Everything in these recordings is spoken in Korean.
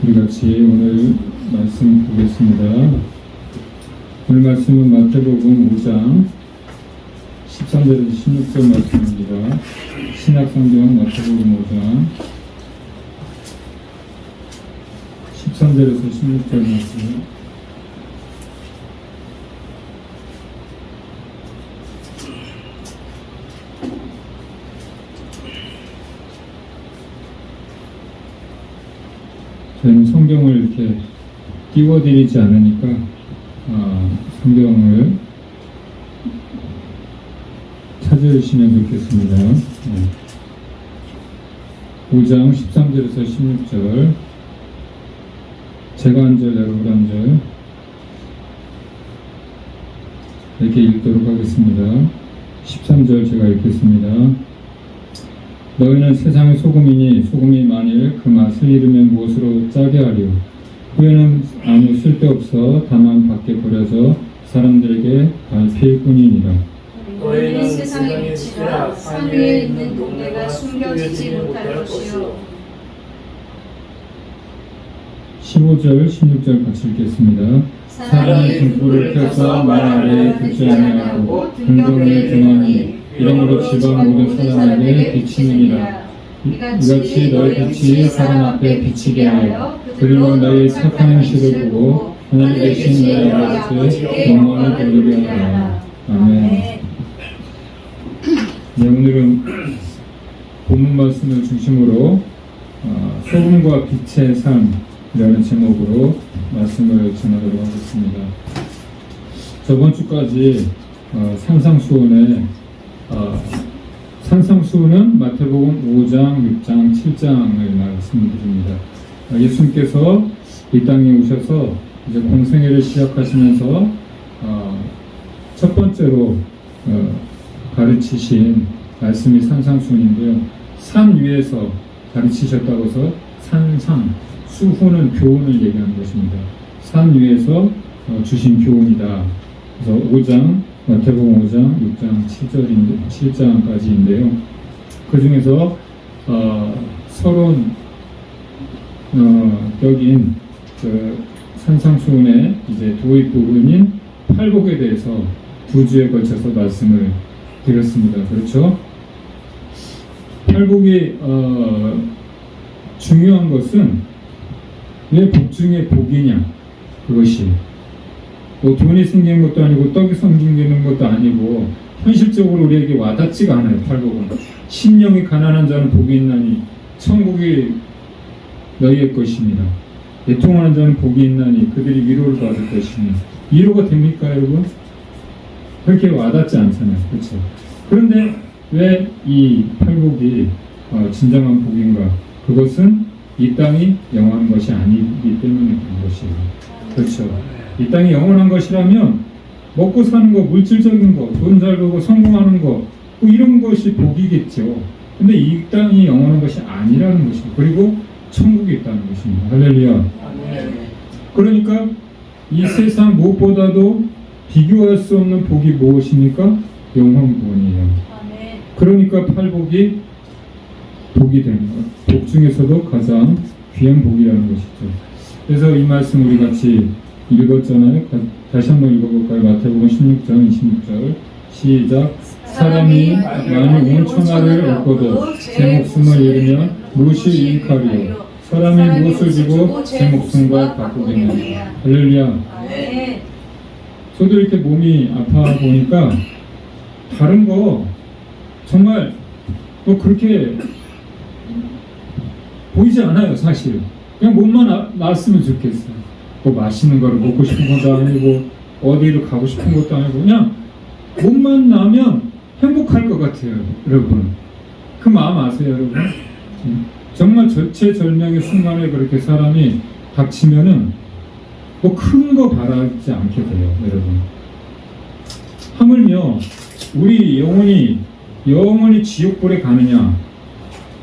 우리 같이 오늘 말씀 보겠습니다. 오늘 말씀은 마태복음 5장 13절에서 16절 말씀입니다. 신약성경 마태복음 5장 13절에서 16절 말씀. 저는 성경을 이렇게 띄워드리지 않으니까 성경을 찾으시면 좋겠습니다. 5장 13절에서 16절, 제가 한 절, 여러분 한 절 이렇게 읽도록 하겠습니다. 13절 제가 읽겠습니다. 너희는 세상의 소금이니 소금이 만일 그 맛을 잃으면 무엇으로 짜게 하리요? 후에는 아무 쓸데없어 다만 밖에 버려져 사람들에게 밟힐 뿐이니라. 너희는 세상의 빛이라 산 위에 있는 동네가 숨겨지지 못할 것이요. 15절, 16절 같이 읽겠습니다. 사람이 등불을 켜서 말 아래에 두지 아니하고 등경에 두나니 이러므로 집안 모든 사람에게 비치느니라. 이같이 너희 빛이 사람 앞에 비치게 하여 그리고 너희 착한 행실을 보고 하늘 계신 너희 아버지께 영광을 돌리게 하라. 아멘. 네, 오늘은 본문 말씀을 중심으로 소금과 빛의 삶이라는 제목으로 말씀을 전하도록 하겠습니다. 저번 주까지 산상수훈은 마태복음 5장, 6장, 7장을 말씀드립니다. 예수님께서 이 땅에 오셔서 이제 공생애를 시작하시면서 첫 번째로 가르치신 말씀이 산상수훈인데요. 산 위에서 가르치셨다고 해서 산상, 수훈은 교훈을 얘기하는 것입니다. 산 위에서 주신 교훈이다. 그래서 5장, 마태복음 5장, 6장, 7장까지인데요. 그 중에서 서론격인 그 산상수훈의 이제 도입 부분인 팔복에 대해서 두 주에 걸쳐서 말씀을 드렸습니다. 그렇죠? 팔복이 중요한 것은 왜 복 중에 복이냐? 그것이 뭐 돈이 생기는 것도 아니고 떡이 생기는 것도 아니고 현실적으로 우리에게 와닿지가 않아요. 팔복은 심령이 가난한 자는 복이 있나니 천국이 너희의 것입니다. 애통하는 자는 복이 있나니 그들이 위로를 받을 것이니 위로가 됩니까 여러분? 그렇게 와닿지 않잖아요. 그렇죠? 그런데 왜 이 팔복이 진정한 복인가? 그것은 이 땅이 영원한 것이 아니기 때문에 그런 것이에요. 그렇죠? 이 땅이 영원한 것이라면 먹고 사는 거, 물질적인 거, 돈 잘 벌고 성공하는 거, 뭐 이런 것이 복이겠죠. 근데 이 땅이 영원한 것이 아니라는 것이고, 그리고 천국이 있다는 것입니다. 할렐루야. 그러니까 이 세상 무엇보다도 비교할 수 없는 복이 무엇입니까? 영원 구원이에요. 그러니까 팔복이 복이 되는 것. 복 중에서도 가장 귀한 복이라는 것이죠. 그래서 이 말씀 우리 같이 읽었잖아요. 다시 한번 읽어볼까요? 마태복음 16장 26절 시작. 사람이 만일 온 천하를 얻고도 제 목숨을 잃으면 무엇이 유익하리요? 사람이 무엇을 주고 제 목숨과 바꾸겠느냐. 할렐루야. 저도 이렇게 몸이 아파 보니까 다른 거 정말 뭐 그렇게 보이지 않아요. 사실 그냥 몸만 나았으면 좋겠어요. 뭐 맛있는 거를 먹고 싶은 것도 아니고 어디로 가고 싶은 것도 아니고 그냥 몸만 나면 행복할 것 같아요. 여러분 그 마음 아세요? 여러분 정말 절체절명의 순간에 그렇게 사람이 닥치면은 뭐 큰 거 바라지 않게 돼요. 여러분 하물며 우리 영원히 지옥불에 가느냐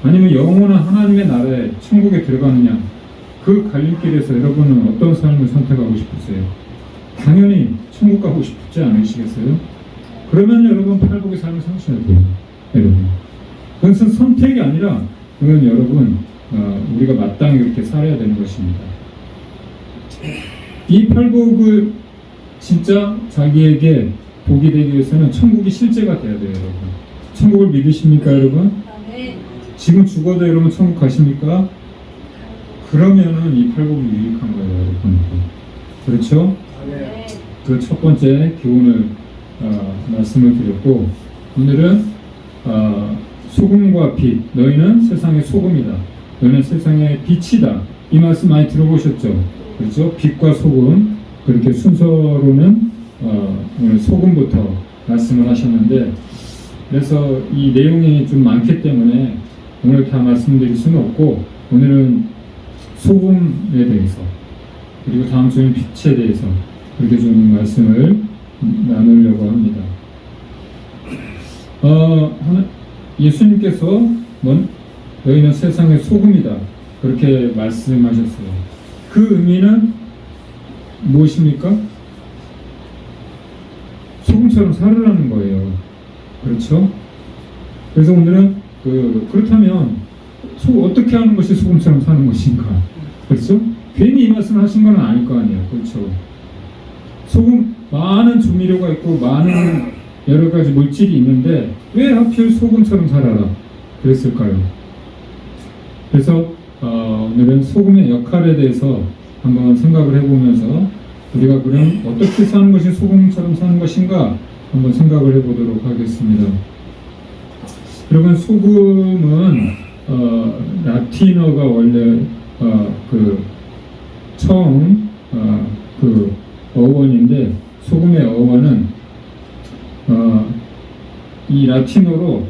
아니면 영원한 하나님의 나라에 천국에 들어가느냐, 그 갈림길에서 여러분은 어떤 삶을 선택하고 싶으세요? 당연히 천국 가고 싶지 않으시겠어요? 그러면 여러분 팔복의 삶을 사셔야 돼요. 여러분 그것은 선택이 아니라 그건 여러분 우리가 마땅히 그렇게 살아야 되는 것입니다. 이 팔복을 진짜 자기에게 복이 되기 위해서는 천국이 실제가 돼야 돼요, 여러분. 천국을 믿으십니까, 여러분? 아멘. 지금 죽어도 여러분 천국 가십니까? 그러면은 이 팔복이 유익한 거예요, 여러분. 그렇죠? 네. 그 첫 번째 교훈을 말씀을 드렸고, 오늘은 소금과 빛, 너희는 세상의 소금이다. 너희는 세상의 빛이다. 이 말씀 많이 들어보셨죠? 그렇죠? 빛과 소금, 그렇게 순서로는 오늘 소금부터 말씀을 하셨는데, 그래서 이 내용이 좀 많기 때문에 오늘 다 말씀드릴 수는 없고, 오늘은 소금에 대해서, 그리고 다음 주에는 빛에 대해서 그렇게 좀 말씀을 나누려고 합니다. 예수님께서 너희는 세상의 소금이다, 그렇게 말씀하셨어요. 그 의미는 무엇입니까? 소금처럼 살으라는 거예요. 그렇죠? 그래서 오늘은 그렇다면 어떻게 하는 것이 소금처럼 사는 것인가? 그렇죠? 괜히 이 말씀을 하신 건 아닐 거 아니에요. 그렇죠? 소금, 많은 조미료가 있고 많은 여러 가지 물질이 있는데 왜 하필 소금처럼 살아라 그랬을까요? 그래서 오늘은 소금의 역할에 대해서 한번 생각을 해보면서 우리가 그럼 어떻게 사는 것이 소금처럼 사는 것인가 한번 생각을 해보도록 하겠습니다. 여러분, 소금은 라틴어가 원래 처음 어원인데, 소금의 어원은 이 라틴어로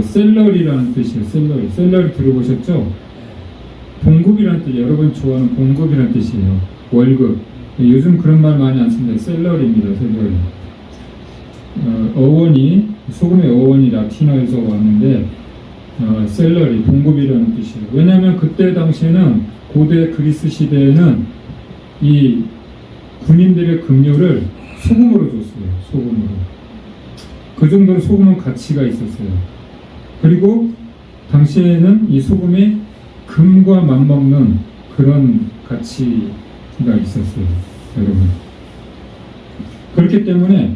셀러리라는 뜻이에요. 셀러리 들어보셨죠? 봉급이라는 뜻이에요. 여러분 좋아하는 봉급이라는 뜻이에요. 월급. 요즘 그런 말 많이 안 씁니다. 셀러리입니다. 셀러리. 어원이, 소금의 어원이 라틴어에서 왔는데 셀러리, 봉급이라는 뜻이에요. 왜냐하면 그때 당시에는, 고대 그리스 시대에는 이 군인들의 급료를 소금으로 줬어요. 소금으로. 그 정도로 소금은 가치가 있었어요. 그리고 당시에는 이 소금이 금과 맞먹는 그런 가치가 있었어요, 여러분. 그렇기 때문에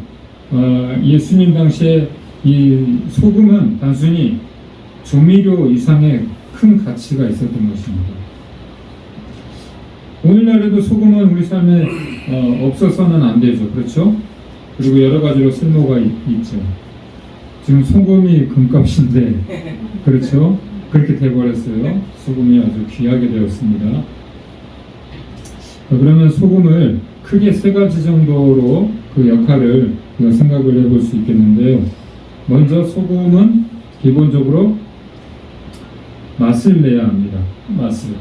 예수님 당시에 이 소금은 단순히 조미료 이상의 큰 가치가 있었던 것입니다. 오늘날에도 소금은 우리 삶에 없어서는 안 되죠. 그렇죠? 그리고 여러 가지로 쓸모가 있죠. 지금 소금이 금값인데, 그렇죠? 그렇게 돼버렸어요. 소금이 아주 귀하게 되었습니다. 그러면 소금을 크게 세 가지 정도로 그 역할을 우리가 생각을 해볼 수 있겠는데요. 먼저 소금은 기본적으로 맛을 내야 합니다. 맛을.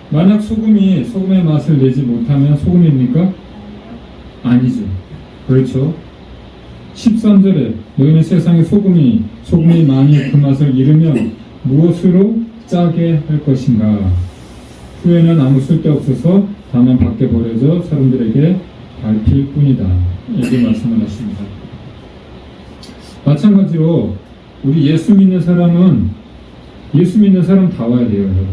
만약 소금의 맛을 내지 못하면 소금입니까? 아니죠. 그렇죠? 13절에 너희는 세상의 소금이 많이 그 맛을 잃으면 무엇으로 짜게 할 것인가? 후에는 아무 쓸데없어서 다만 밖에 버려져 사람들에게 밟힐 뿐이다. 이렇게 말씀을 하십니다. 마찬가지로 우리 예수 믿는 사람 다 와야 돼요, 여러분.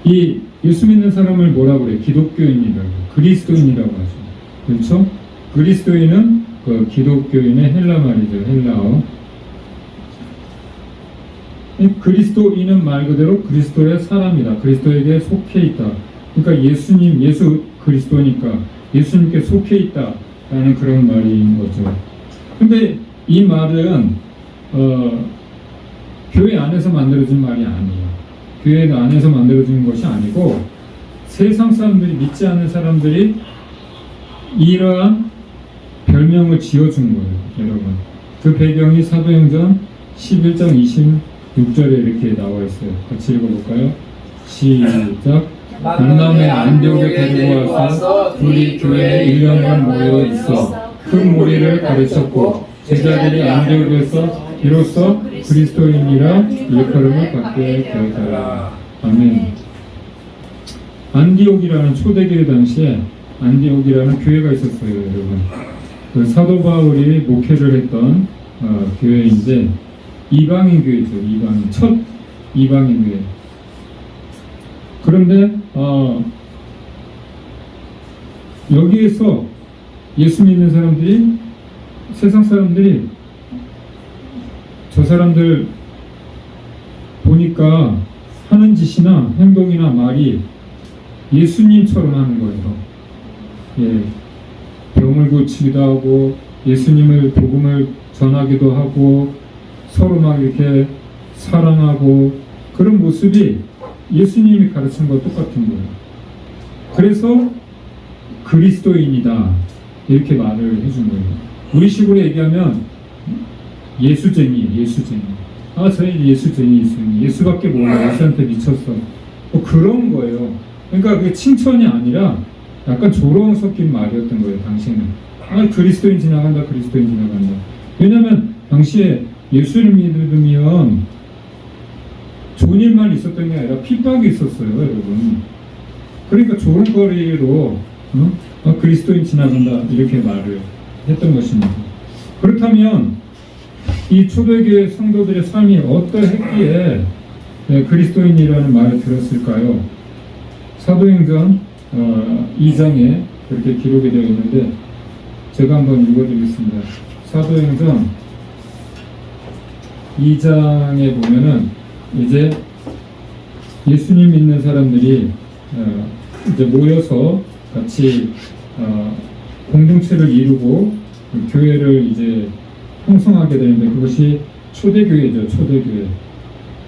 이 예수 믿는 사람을 뭐라고 그래요? 기독교인이라고, 그리스도인이라고 하죠. 그렇죠? 그리스도인은 그 기독교인의 헬라 말이죠. 헬라어. 그리스도인은 말 그대로 그리스도의 사람이다. 그리스도에게 속해 있다. 그러니까 예수 그리스도니까 예수님께 속해 있다라는 그런 말인 거죠. 근데 이 말은 교회 안에서 만들어진 말이 아니에요. 교회 안에서 만들어진 것이 아니고 세상 사람들이, 믿지 않는 사람들이 이러한 별명을 지어준 거예요, 여러분. 그 배경이 사도행전 11장 26절에 이렇게 나와 있어요. 같이 읽어볼까요? 시작. 만남의 안디옥에 데리고 와서 둘이 교회에 1년간 모여 있어 큰 무리를 가르쳤고, 제자들이 안디옥에서 이로써 그리스도인이라 일컬음을 받게 되었다. 아멘. 안디옥이라는 초대교회 당시에 안디옥이라는 교회가 있었어요, 여러분. 그 사도 바울이 목회를 했던 교회인데, 이방인 교회죠. 이방인 첫 이방인 교회. 그런데 여기에서 예수 믿는 사람들이 세상 사람들이 저 사람들 보니까 하는 짓이나 행동이나 말이 예수님처럼 하는 거예요. 예, 병을 고치기도 하고 예수님을 복음을 전하기도 하고 서로 막 이렇게 사랑하고 그런 모습이 예수님이 가르친 것 똑같은 거예요. 그래서 그리스도인이다 이렇게 말을 해준 거예요. 우리식으로 얘기하면 예수쟁이. 저희 예수쟁이 있으니 예수밖에 몰라. 예수한테 미쳤어. 뭐 그런 거예요. 그러니까 그게 칭찬이 아니라 약간 조롱 섞인 말이었던 거예요. 당시에는. 그리스도인 지나간다. 왜냐하면 당시에 예수를 믿으면 좋은 일만 있었던 게 아니라 핍박이 있었어요, 여러분. 그러니까 조롱거리로 그리스도인 지나간다 이렇게 말을 했던 것입니다. 그렇다면 이 초대교회 성도들의 삶이 어떠했기에 그리스도인이라는 말을 들었을까요? 사도행전 2장에 그렇게 기록이 되어 있는데 제가 한번 읽어드리겠습니다. 사도행전 2장에 보면은 이제 예수님 믿는 사람들이 이제 모여서 같이 공동체를 이루고 교회를 이제 형성하게 되는데 그것이 초대교회죠. 초대교회.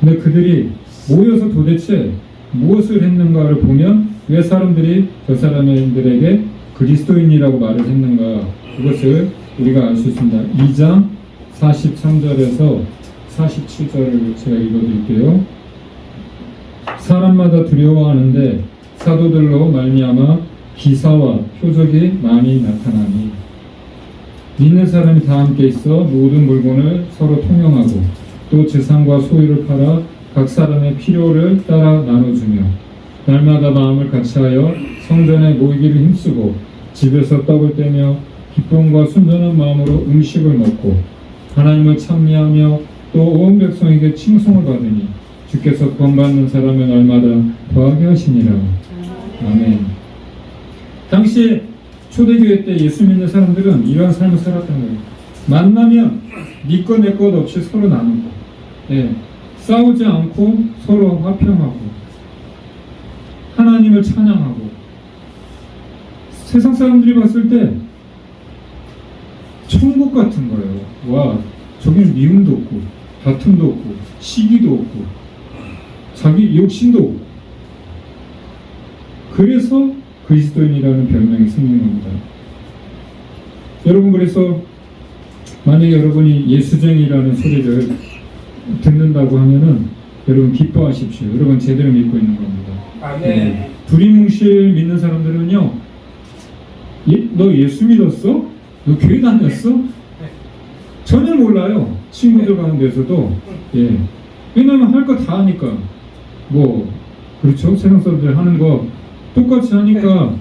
근데 그들이 모여서 도대체 무엇을 했는가를 보면 왜 사람들이 저 사람들에게 그리스도인이라고 말을 했는가 그것을 우리가 알 수 있습니다. 2장 43절에서 47절을 제가 읽어드릴게요. 사람마다 두려워하는데 사도들로 말미암아 기사와 표적이 많이 나타나니 믿는 사람이 다 함께 있어 모든 물건을 서로 통용하고 또 재산과 소유를 팔아 각 사람의 필요를 따라 나눠주며 날마다 마음을 같이하여 성전에 모이기를 힘쓰고 집에서 떡을 떼며 기쁨과 순전한 마음으로 음식을 먹고 하나님을 찬미하며 또 온 백성에게 칭송을 받으니 주께서 구원받는 사람의 날마다 더하게 하시니라. 아멘. 당시에 초대교회 때 예수 믿는 사람들은 이러한 삶을 살았던 거예요. 만나면 네 것 내 것 없이 서로 나누고, 싸우지 않고 서로 화평하고, 하나님을 찬양하고. 세상 사람들이 봤을 때 천국 같은 거예요. 와, 저기는 미움도 없고, 다툼도 없고, 시기도 없고, 자기 욕심도 없고. 그래서 그리스도인이라는 별명이 생긴 겁니다. 여러분, 그래서 만약에 여러분이 예수쟁이라는 소리를 듣는다고 하면은 여러분 기뻐하십시오. 여러분 제대로 믿고 있는 겁니다. 아멘. 두리뭉실 믿는 사람들은요, 너 예수 믿었어? 너 교회 다녔어? 전혀 몰라요. 친구들 가운데서도. 왜냐면 할 거 다 하니까. 그렇죠? 세상 사람들 하는 거 똑같이 하니까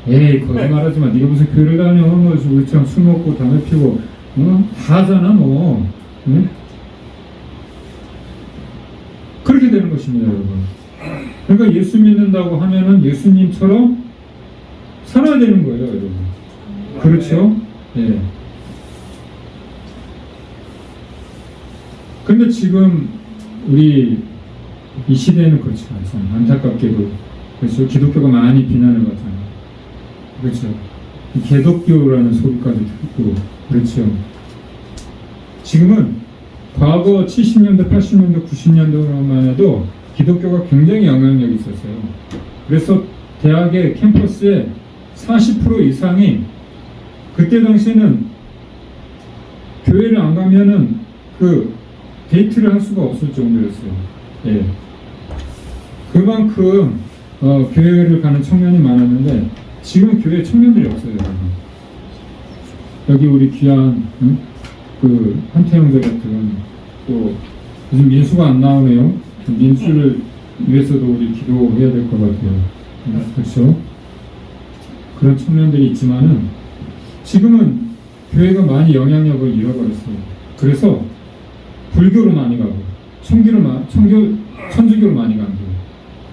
에이 거짓말하지 마. 네가 무슨 교회를 다녀? 너 우리처럼 술 먹고 담배 피고 다 하잖아 너. 응? 그렇게 되는 것입니다, 여러분. 그러니까 예수 믿는다고 하면은 예수님처럼 살아야 되는 거예요, 여러분. 그렇죠? 근데 지금 우리 이 시대에는 그렇지 않잖아요. 안타깝게도. 그렇죠. 기독교가 많이 비난을 받잖아요. 그렇죠. 개독교라는 소리까지 듣고. 그렇죠. 지금은 과거 70년대, 80년대, 90년대만 해도 기독교가 굉장히 영향력이 있었어요. 그래서 대학의 캠퍼스에 40% 이상이 그때 당시에는 교회를 안 가면은 데이트를 할 수가 없을 정도였어요. 그만큼 교회를 가는 청년이 많았는데 지금 교회 청년들이 없어요. 여기 우리 귀한 한태영제 같은 또 요즘 민수가 안 나오네요. 민수를 위해서도 우리 기도해야 될 것 같아요. 그렇죠? 그런 청년들이 있지만은 지금은 교회가 많이 영향력을 잃어버렸어요. 그래서 불교로 많이 가고 천주교로 많이 간 거예요.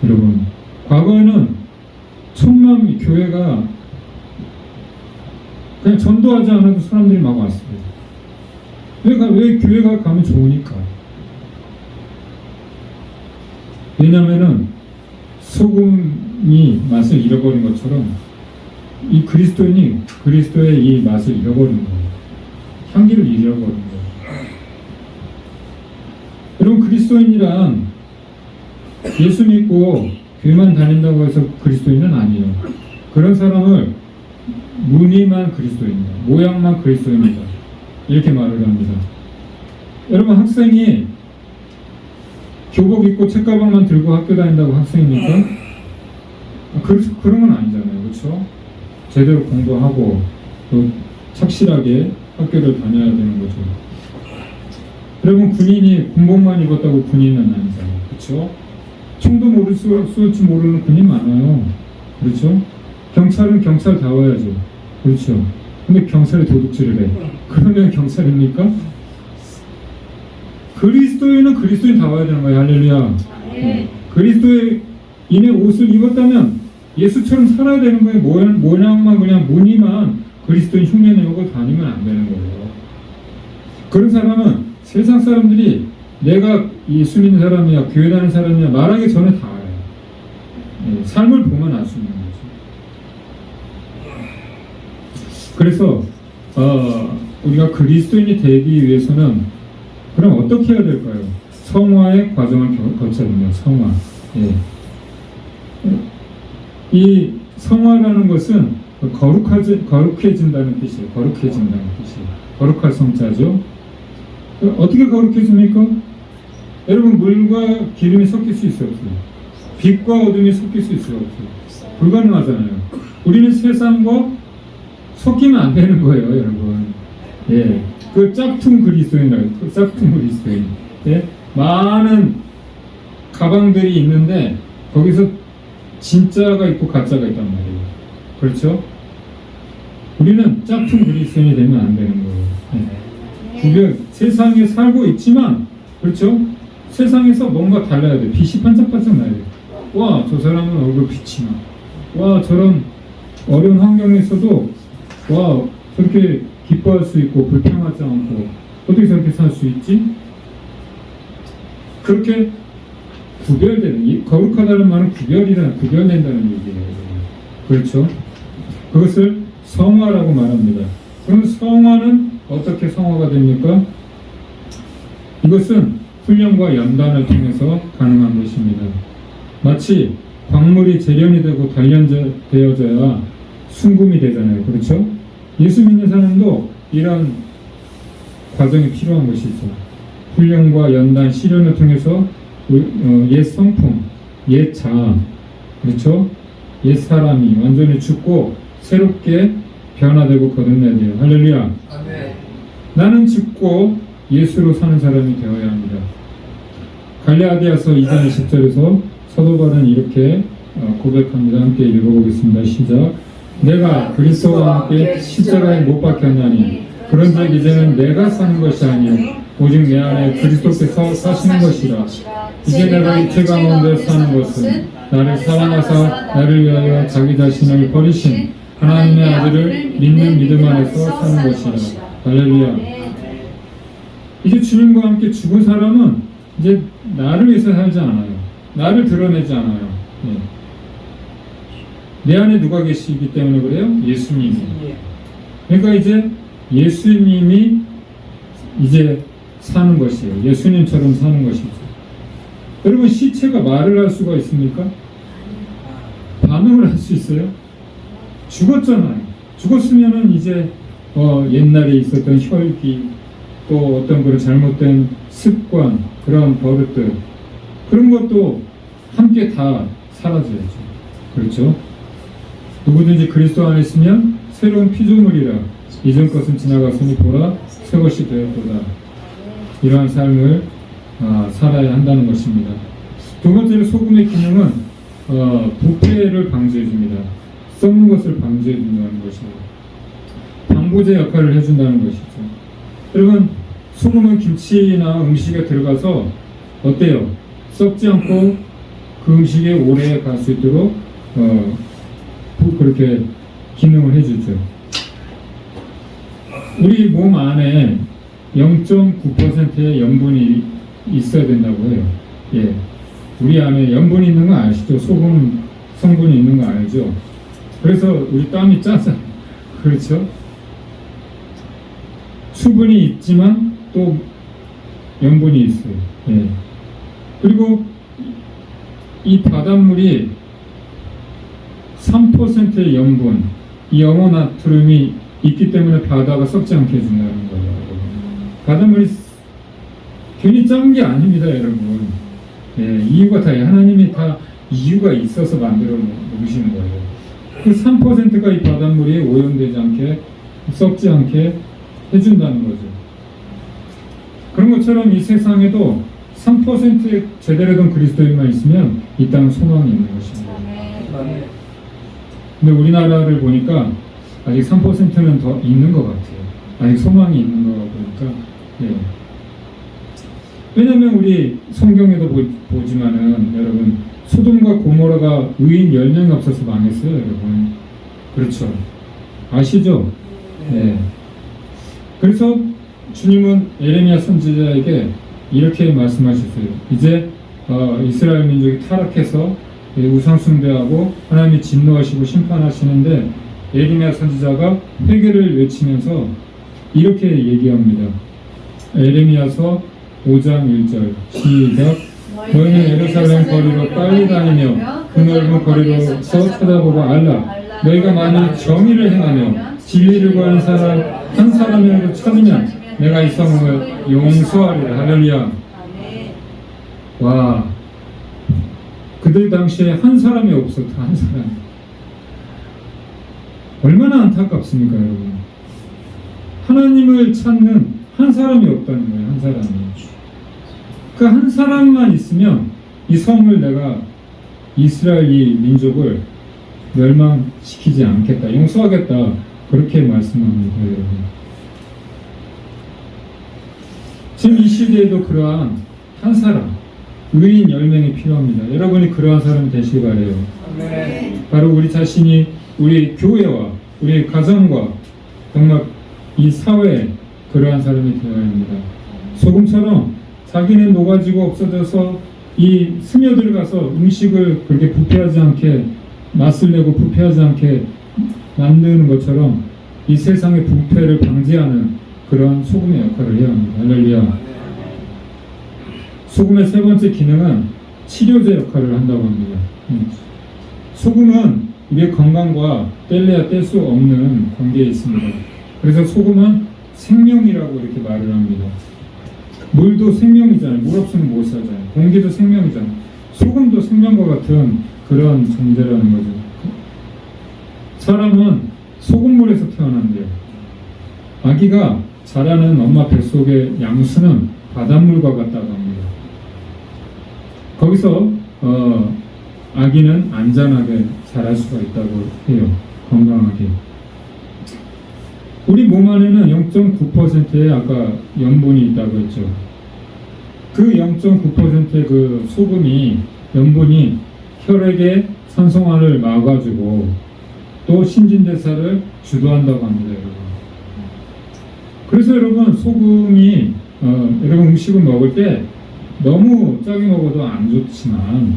여러분, 과거에는 천만 교회가 그냥 전도하지 않아도 사람들이 막 왔어요. 왜 교회가 가면 좋으니까. 왜냐면은 소금이 맛을 잃어버린 것처럼 이 그리스도인이 그리스도의 이 맛을 잃어버린 거예요. 향기를 잃어버린 거예요. 여러분, 그리스도인이란 예수 믿고 교회만 다닌다고 해서 그리스도인은 아니에요. 그런 사람을 무늬만 그리스도인이다, 모양만 그리스도인이다, 이렇게 말을 합니다. 여러분, 학생이 교복 입고 책가방만 들고 학교 다닌다고 학생입니까? 그런 건 아니잖아요. 그렇죠? 제대로 공부하고 또 착실하게 학교를 다녀야 되는 거죠. 여러분, 군인이 군복만 입었다고 군인은 아니잖아요. 그렇죠? 총도 쏠지 모르는 군인 많아요. 그렇죠? 경찰은 경찰다워야죠. 그렇죠? 근데 경찰이 도둑질을 해. 그러면 경찰입니까? 그리스도인은 그리스도인다워야 되는 거예요. 할렐루야. 그리스도인의 옷을 입었다면 예수처럼 살아야 되는 거예요. 모양만 그냥 무늬만 그리스도인 흉내내고 다니면 안 되는 거예요. 그런 사람은 세상 사람들이 내가 예수 믿는 사람이야, 교회 다니는 사람이야 말하기 전에 다 알아요. 삶을 보면 알 수 있는 거죠. 그래서 우리가 그리스도인이 되기 위해서는 그럼 어떻게 해야 될까요? 성화의 과정을 거쳐야 됩니다. 성화. 이 성화라는 것은 거룩해진다는 뜻이에요. 거룩해진다는 뜻이에요. 거룩할 성자죠. 어떻게 거룩해집니까? 여러분, 물과 기름이 섞일 수 있어요, 없어요? 빛과 어둠이 섞일 수 있어요, 없어요? 불가능하잖아요. 우리는 세상과 섞이면 안 되는 거예요, 여러분. 그 짝퉁 그리스도인이라고, 그 짝퉁 그리스도인. 많은 가방들이 있는데 거기서 진짜가 있고 가짜가 있단 말이에요. 그렇죠? 우리는 짝퉁 그리스도인이 되면 안 되는 거예요. 세상에 살고 있지만, 그렇죠? 세상에서 뭔가 달라야 돼. 빛이 반짝반짝 나야 돼. 와, 저 사람은 얼굴 빛이 나. 와, 저런 어려운 환경에서도 와, 저렇게 기뻐할 수 있고 불평하지 않고 어떻게 저렇게 살 수 있지? 그렇게 구별되는, 거룩하다는 말은 구별된다는 얘기예요. 그렇죠? 그것을 성화라고 말합니다. 그럼 성화는 어떻게 성화가 됩니까? 이것은 훈련과 연단을 통해서 가능한 것입니다. 마치 광물이 재련이 되고 단련되어져야 순금이 되잖아요. 그렇죠? 예수 믿는 사람도 이런 과정이 필요한 것이죠. 훈련과 연단, 시련을 통해서 옛 성품, 옛 자아, 그렇죠? 옛 사람이 완전히 죽고 새롭게 변화되고 거듭나야 돼요. 할렐루야. 아멘. 나는 죽고 예수로 사는 사람이 되어야 합니다. 갈라디아서 2장 20절에서 사도 바울은 이렇게 고백합니다. 함께 읽어보겠습니다. 시작. 내가 그리스도와 함께 십자가에 못 박혔나니 그런즉 이제는 내가 사는 것이 아니요 오직 내 안에 그리스도께서 사시는 것이라. 이제 내가 육체 가운데 사는 것은 나를 사랑하사 나를 위하여 자기 자신을 버리신 하나님의 아들을 믿는 믿음 안에서 사는 것이라. 할렐루야. 이제 주님과 함께 죽은 사람은 이제 나를 위해서 살지 않아요. 나를 드러내지 않아요. 내 안에 누가 계시기 때문에 그래요? 예수님이. 그러니까 이제 예수님이 이제 사는 것이에요. 예수님처럼 사는 것이죠. 여러분, 시체가 말을 할 수가 있습니까? 반응을 할 수 있어요? 죽었잖아요. 죽었으면은 이제 옛날에 있었던 혈기, 또 어떤 그런 잘못된 습관, 그런 버릇들, 그런 것도 함께 다 사라져야죠. 그렇죠? 누구든지 그리스도 안에 있으면 새로운 피조물이라. 이전 것은 지나갔으니 보라 새 것이 되었도다. 이러한 삶을 살아야 한다는 것입니다. 두 번째로 소금의 기능은 부패를 방지해줍니다. 썩는 것을 방지해준다는 것입니다. 방부제 역할을 해준다는 것이죠. 여러분, 소금은 김치나 음식에 들어가서 어때요? 썩지 않고 그 음식에 오래 갈 수 있도록 그렇게 기능을 해주죠. 우리 몸 안에 0.9%의 염분이 있어야 된다고 해요. 예. 우리 안에 염분이 있는 거 아시죠? 소금 성분이 있는 거 알죠? 그래서 우리 땀이 짜잖아요. 그렇죠? 수분이 있지만 또 염분이 있어요. 예. 그리고 이 바닷물이 3%의 염분, 이 염화나트륨이 있기 때문에 바다가 썩지 않게 해준다는 거예요. 바닷물이 괜히 짠 게 아닙니다, 여러분. 예, 이유가 다 하나님이 다 이유가 있어서 만들어 놓으시는 거예요. 그 3%가 이 바닷물이 오염되지 않게 썩지 않게 해준다는 거죠. 그런 것처럼 이 세상에도 3%의 제대로 된 그리스도인만 있으면 이 땅은 소망이 있는 것입니다. 근데 우리나라를 보니까 아직 3%는 더 있는 것 같아요. 아직 소망이 있는 거 보니까. 예. 왜냐면 우리 성경에도 보지만은 여러분 소돔과 고모라가 의인 10명 앞서서 망했어요, 여러분. 그렇죠. 아시죠? 네. 그래서 주님은 예레미야 선지자에게 이렇게 말씀하셨어요. 이제 이스라엘 민족이 타락해서 우상 숭배하고 하나님이 진노하시고 심판하시는데 예레미야 선지자가 회개를 외치면서 이렇게 얘기합니다. 예레미야서 5장 1절 시작. 너희는 예루살렘 거리로 빨리 다니며 그 넓은 거리로서 쳐다보고 알라. 너희가 만일 정의를 행하며 진리를 구하는 사람 한 사람이라도 찾으면 내가 이 성을 용서하리라. 할렐루야. 와, 그들 당시에 한 사람이 없었다. 한 사람. 얼마나 안타깝습니까, 여러분. 하나님을 찾는 한 사람이 없다는 거예요. 한 사람이. 그 한 사람만 있으면 이 성을 내가 이스라엘 이 민족을 멸망시키지 않겠다, 용서하겠다, 그렇게 말씀합니다, 여러분. 지금 이 시대에도 그러한 한 사람, 의인 10명이 필요합니다. 여러분이 그러한 사람이 되시기 바래요. 바로 우리 자신이 우리 교회와 우리 가정과 정말 이 사회에 그러한 사람이 되어야 합니다. 소금처럼 자기는 녹아지고 없어져서 이 스며들어가서 음식을 그렇게 부패하지 않게 맛을 내고 부패하지 않게 만드는 것처럼 이 세상의 부패를 방지하는 그런 소금의 역할을 해야 합니다. 할렐루야. 소금의 세 번째 기능은 치료제 역할을 한다고 합니다. 소금은 우리의 건강과 뗄래야 뗄 수 없는 관계에 있습니다. 그래서 소금은 생명이라고 이렇게 말을 합니다. 물도 생명이잖아요. 물 없으면 못 살잖아요. 공기도 생명이잖아요. 소금도 생명과 같은 그런 존재라는 거죠. 사람은 소금물에서 태어난대요. 아기가 자라는 엄마 뱃속의 양수는 바닷물과 같다고 합니다. 거기서 아기는 안전하게 자랄 수가 있다고 해요. 건강하게. 우리 몸 안에는 0.9%의 아까 염분이 있다고 했죠. 그 0.9%의 그 소금이, 염분이 혈액의 산성화를 막아주고 또 신진대사를 주도한다고 합니다, 여러분. 그래서 여러분, 소금이 여러분 음식을 먹을 때 너무 짜게 먹어도 안 좋지만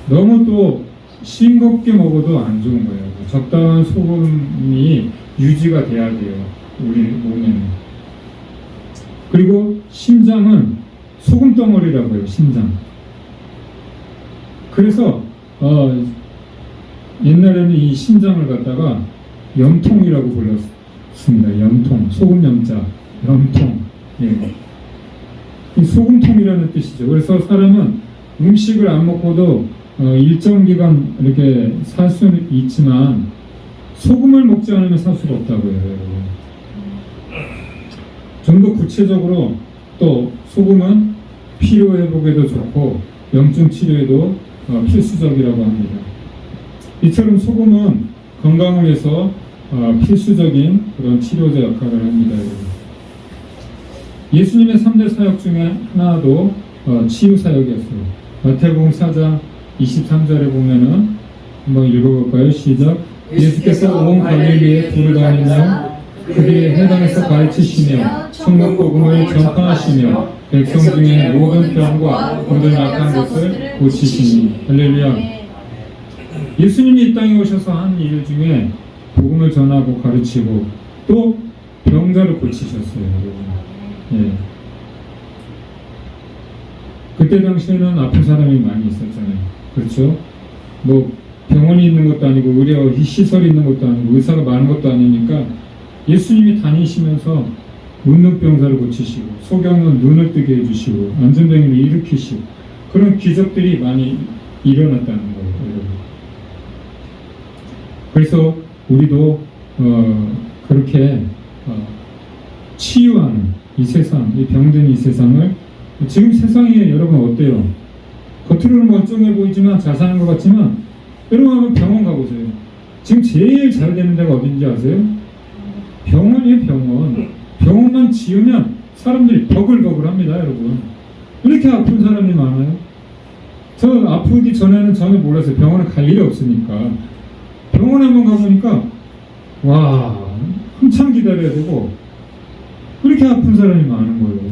너무 또 싱겁게 먹어도 안 좋은 거예요. 적당한 소금이 유지가 돼야 돼요, 우리 몸에는. 그리고 심장은 소금 덩어리라고 해요, 심장. 그래서 옛날에는 이 심장을 갖다가 염통이라고 불렀습니다. 염통, 소금 염자, 염통. 예. 이 소금통이라는 뜻이죠. 그래서 사람은 음식을 안 먹고도 일정 기간 이렇게 살 수는 있지만 소금을 먹지 않으면 살 수가 없다고요, 여러분. 좀 더 구체적으로 또 소금은 피로 회복에도 좋고 염증 치료에도 필수적이라고 합니다. 이처럼 소금은 건강을 위해서 필수적인 그런 치료제 역할을 합니다, 여러분. 예수님의 3대 사역 중에 하나도 치유 사역이었어요. 마태복음 4장 23절에 보면은 한번 읽어볼까요? 시작. 예수께서 온 갈릴리에 불을 다니며 그들의 회당에서 가르치시며 천국 복음을 전파하시며 백성 중에 모든 병과 모든 악한 것을 고치시니. 할렐루야. 예수님이 이 땅에 오셔서 한 일 중에 복음을 전하고 가르치고 또 병자를 고치셨어요. 예. 그때 당시에는 아픈 사람이 많이 있었잖아요. 그렇죠? 뭐 병원이 있는 것도 아니고 의료 시설이 있는 것도 아니고 의사가 많은 것도 아니니까 예수님이 다니시면서 문둥병자를 고치시고 소경은 눈을 뜨게 해주시고 안전병이를 일으키시고 그런 기적들이 많이 일어났다는 거예요. 여러분. 그래서 우리도 그렇게 치유하는 이 세상, 이 병든 이 세상을 지금 세상이 여러분 어때요? 겉으로는 멀쩡해 보이지만 잘 사는 것 같지만 여러분 한번 병원 가보세요. 지금 제일 잘 되는 데가 어딘지 아세요? 병원이에요. 병원. 병원만 지으면 사람들이 버글버글합니다. 여러분. 왜 이렇게 아픈 사람이 많아요? 저 아프기 전에는 전혀 몰랐어요. 병원에 갈 일이 없으니까. 병원에 한번 가보니까 와 한참 기다려야 되고 그렇게 아픈 사람이 많은 거예요.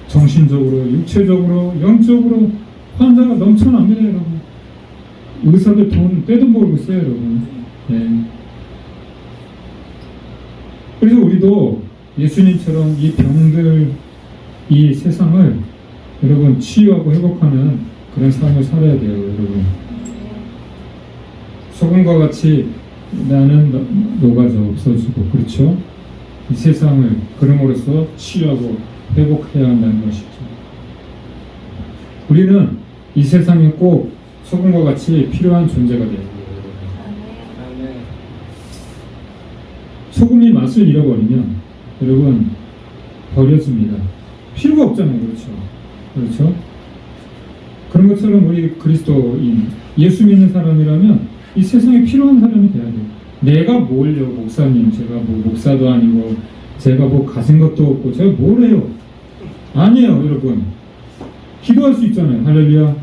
정신적으로, 육체적으로, 영적으로 환자가 넘쳐납니다, 여러분. 의사들 돈 떼도 모르고 써요, 여러분. 네. 그래서 우리도 예수님처럼 이 병들, 이 세상을 여러분 치유하고 회복하는 그런 삶을 살아야 돼요, 여러분. 소금과 같이 나는 녹아져 없어지고, 그렇죠? 이 세상을 그럼으로써 치유하고 회복해야 한다는 것이죠. 우리는 이 세상에 꼭 소금과 같이 필요한 존재가 돼요. 소금이 맛을 잃어버리면 여러분 버려집니다. 필요가 없잖아요. 그렇죠? 그렇죠? 그런 것처럼 우리 그리스도인 예수 믿는 사람이라면 이 세상에 필요한 사람이 돼야 돼요. 내가 뭘요, 목사님? 제가 뭐 목사도 아니고 제가 뭐 가진 것도 없고 제가 뭘 해요? 아니에요, 여러분. 기도할 수 있잖아요. 할렐루야.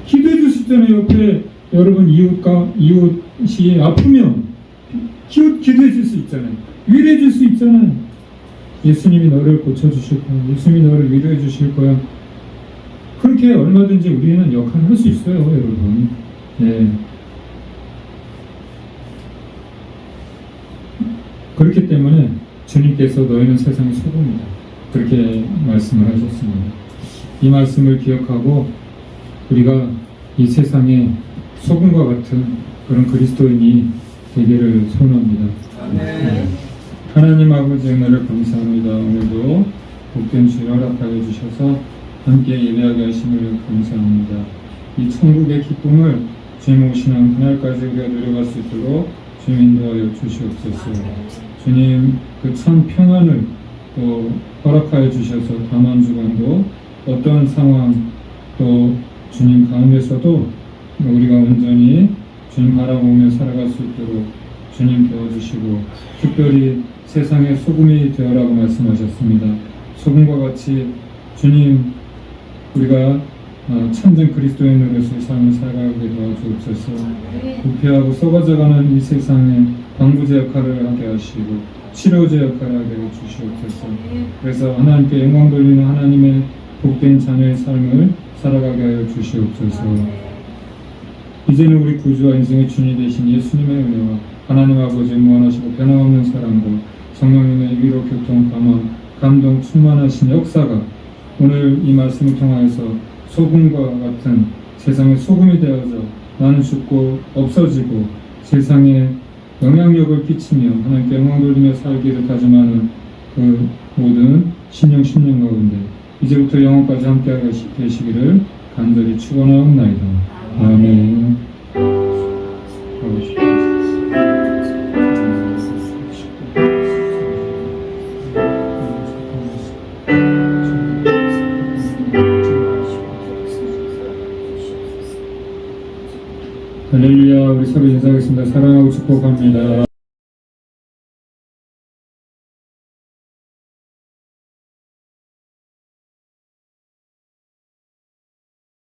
기도해 줄 수 있잖아요. 옆에 여러분 이웃이 아프면 기도해 줄 수 있잖아요. 위로해 줄 수 있잖아요. 예수님이 너를 고쳐주실 거야. 예수님이 너를 위로해 주실 거야. 그렇게 얼마든지 우리는 역할을 할 수 있어요, 여러분. 네. 그렇기 때문에 주님께서 너희는 세상의 소금이다. 그렇게 말씀을 하셨습니다. 이 말씀을 기억하고 우리가 이 세상에 소금과 같은 그런 그리스도인이 되기를 소원합니다. 네. 하나님 아버지 은혜를 감사합니다. 오늘도 복된 주를 허락하여 주셔서 함께 예배하게 하심을 감사합니다. 이 천국의 기쁨을 주님 오시는 그날까지 우리가 누려갈 수 있도록 주님 인도하여 주시옵소서. 주님 그 참 평안을 또 허락하여 주셔서 단원주간도 어떤 상황 또 주님 가운데서도 우리가 온전히 주님 바라보며 살아갈 수 있도록 주님 도와주시고 특별히 세상의 소금이 되어라고 말씀하셨습니다. 소금과 같이 주님 우리가 참된 그리스도인으로서의 삶을 살아가게 도와주옵소서. 부패하고 썩어져가는 이 세상에 방부제 역할을 하게 하시고 치료제 역할을 하게 주시옵소서. 그래서 하나님께 영광 돌리는 하나님의 복된 자녀의 삶을 살아가게 하여 주시옵소서. 이제는 우리 구주와 인생의 주님 되신 예수님의 은혜와 하나님 아버지의 무한하시고 변함없는 사랑과 성령님의 위로 교통 감화 감동 충만하신 역사가 오늘 이 말씀을 통하여서 소금과 같은 세상의 소금이 되어서 나는 죽고 없어지고 세상에 영향력을 끼치며 하나님께 영광 돌리며 살기를 다짐하는 그 모든 신령 가운데 이제부터 영원까지 함께 계시기를 간절히 축원하옵나이다. 아멘. 할렐루야. 우리 서로 인사하겠습니다. 사랑하고 축복합니다.